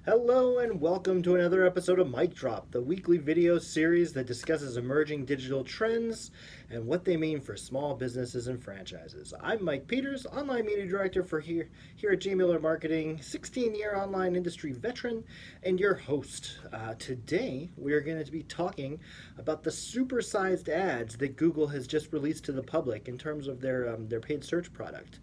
Hello and welcome to another episode of Mic Drop, the weekly video series that discusses emerging digital trends and what they mean for small businesses and franchises. I'm Mike Peters, online media director for here at J Miller Marketing, 16-year online industry veteran, and your host. Today we are going to be talking about the supersized ads that Google has just released to the public in terms of their paid search product.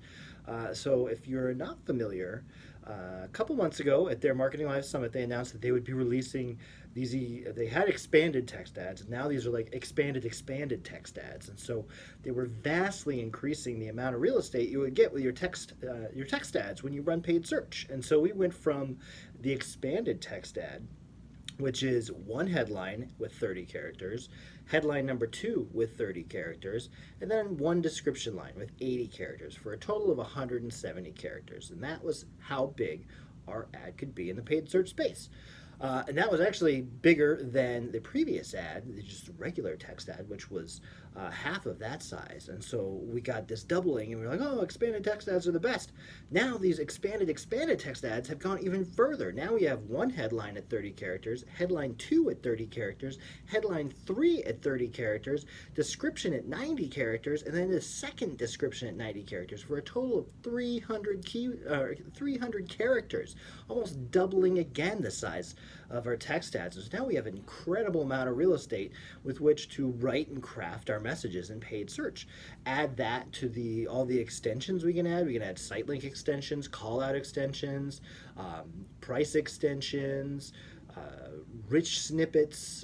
So if you're not familiar, a couple months ago at their Marketing Live Summit, they announced that they would be releasing these. They had expanded text ads, and now these are like expanded text ads, and so they were vastly increasing the amount of real estate you would get with your text ads when you run paid search. And so we went from the expanded text ad, which is one headline with 30 characters, headline number 2 with 30 characters, and then one description line with 80 characters for a total of 170 characters. And that was how big our ad could be in the paid search space. And that was actually bigger than the previous ad, just a regular text ad, which was half of that size. And so we got this doubling, and we were like, oh, expanded text ads are the best. Now these expanded text ads have gone even further. Now we have one headline at 30 characters, headline 2 at 30 characters, headline 3 at 30 characters, description at 90 characters, and then the second description at 90 characters for a total of 300 characters, almost doubling again the size of our text ads. So now we have an incredible amount of real estate with which to write and craft our messages in paid search. Add that to all the extensions we can add. We can add site link extensions, call out extensions, price extensions, rich snippets,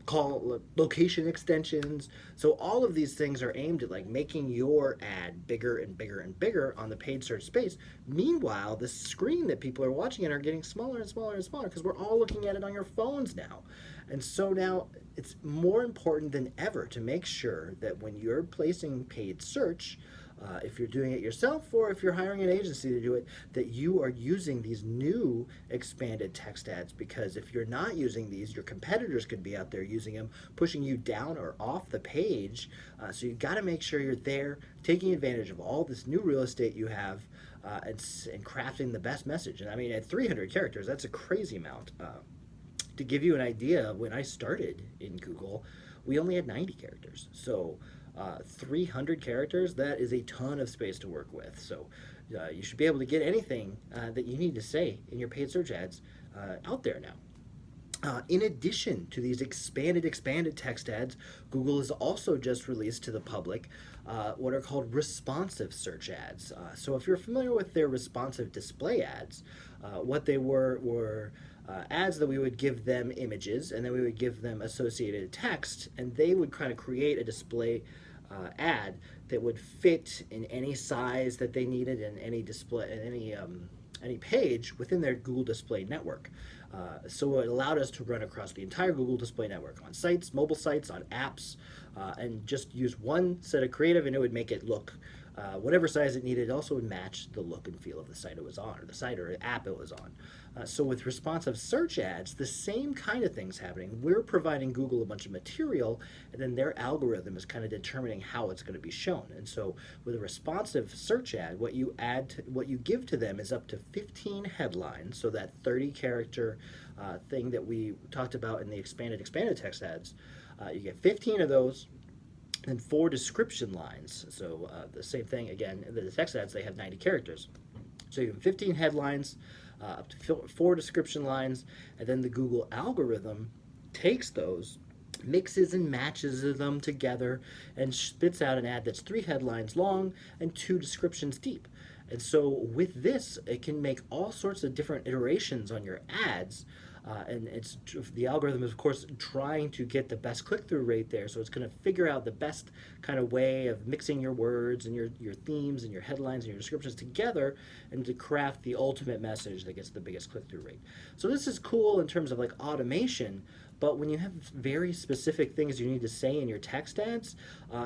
call location extensions. So all of these things are aimed at like making your ad bigger and bigger and bigger on the paid search space. Meanwhile, the screen that people are watching it are getting smaller and smaller and smaller because we're all looking at it on your phones now. And so now it's more important than ever to make sure that when you're placing paid search, if you're doing it yourself or if you're hiring an agency to do it, that you are using these new expanded text ads, because if you're not using these, your competitors could be out there using them, pushing you down or off the page. So you've got to make sure you're there taking advantage of all this new real estate you have and crafting the best message. And I mean, at 300 characters, that's a crazy amount. To give you an idea, when I started in Google, we only had 90 characters. So 300 characters, that is a ton of space to work with. So you should be able to get anything that you need to say in your paid search ads out there now. In addition to these expanded text ads, Google has also just released to the public what are called responsive search ads. So if you're familiar with their responsive display ads, what they were ads that we would give them images, and then we would give them associated text, and they would kind of create a display ad that would fit in any size that they needed in any display, in any page within their Google Display Network. So it allowed us to run across the entire Google Display Network on sites, mobile sites, on apps, and just use one set of creative, and it would make it look whatever size it needed. It also would match the look and feel of the site it was on, or the site or app it was on. So with responsive search ads, the same kind of thing's happening. We're providing Google a bunch of material, and then their algorithm is kind of determining how it's going to be shown. And so with a responsive search ad, what you give to them is up to 15 headlines. So that 30 character thing that we talked about in the expanded text ads, you get 15 of those, and 4 description lines. So the same thing again, the text ads, they have 90 characters. So you have 15 headlines, up to 4 description lines, and then the Google algorithm takes those, mixes and matches them together, and spits out an ad that's 3 headlines long and 2 descriptions deep. And so with this, it can make all sorts of different iterations on your ads. And the algorithm is, of course, trying to get the best click-through rate there. So it's going to figure out the best kind of way of mixing your words and your themes and your headlines and your descriptions together, and to craft the ultimate message that gets the biggest click-through rate. So this is cool in terms of like automation, But when you have very specific things you need to say in your text ads,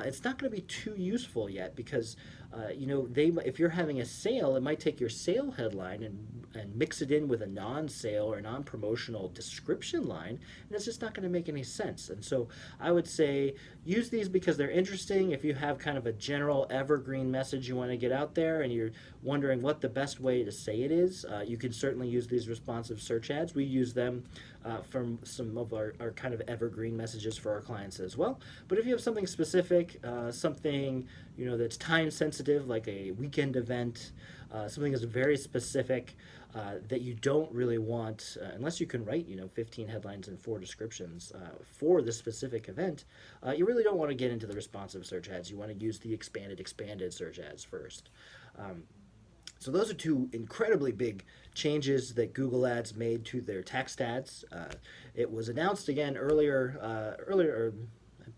it's not going to be too useful yet because if you're having a sale, it might take your sale headline and mix it in with a non-sale or non-promotional description line, and it's just not going to make any sense. And so I would say use these because they're interesting. If you have kind of a general evergreen message you want to get out there and you're wondering what the best way to say it is, you can certainly use these responsive search ads. We use them from some of our kind of evergreen messages for our clients as well. But if you have something specific, something that's time sensitive, like a weekend event, something that's very specific that you don't really want, unless you can write 15 headlines and 4 descriptions for the specific event, you really don't want to get into the responsive search ads. You want to use the expanded search ads first. So those are 2 incredibly big changes that Google Ads made to their text ads. It was announced again earlier,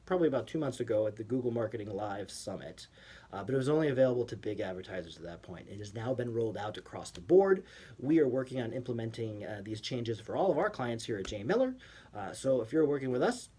probably about 2 months ago at the Google Marketing Live Summit, but it was only available to big advertisers at that point. It has now been rolled out across the board. We are working on implementing these changes for all of our clients here at J. Miller. So if you're working with us,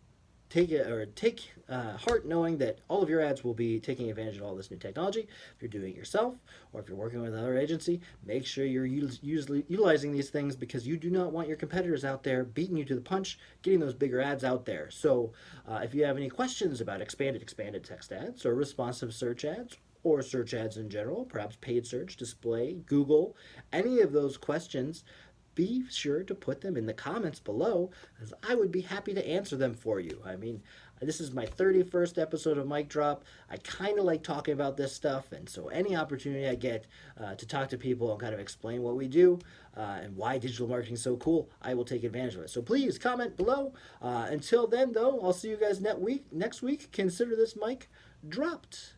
take heart knowing that all of your ads will be taking advantage of all this new technology. If you're doing it yourself or if you're working with another agency, make sure you're utilizing these things because you do not want your competitors out there beating you to the punch, getting those bigger ads out there. So if you have any questions about expanded text ads or responsive search ads or search ads in general, perhaps paid search, display, Google, any of those questions, be sure to put them in the comments below, as I would be happy to answer them for you. I mean, this is my 31st episode of Mic Drop. I kind of like talking about this stuff, and so any opportunity I get to talk to people and kind of explain what we do and why digital marketing is so cool, I will take advantage of it. So please comment below. Until then, though, I'll see you guys next week. Consider this mic dropped.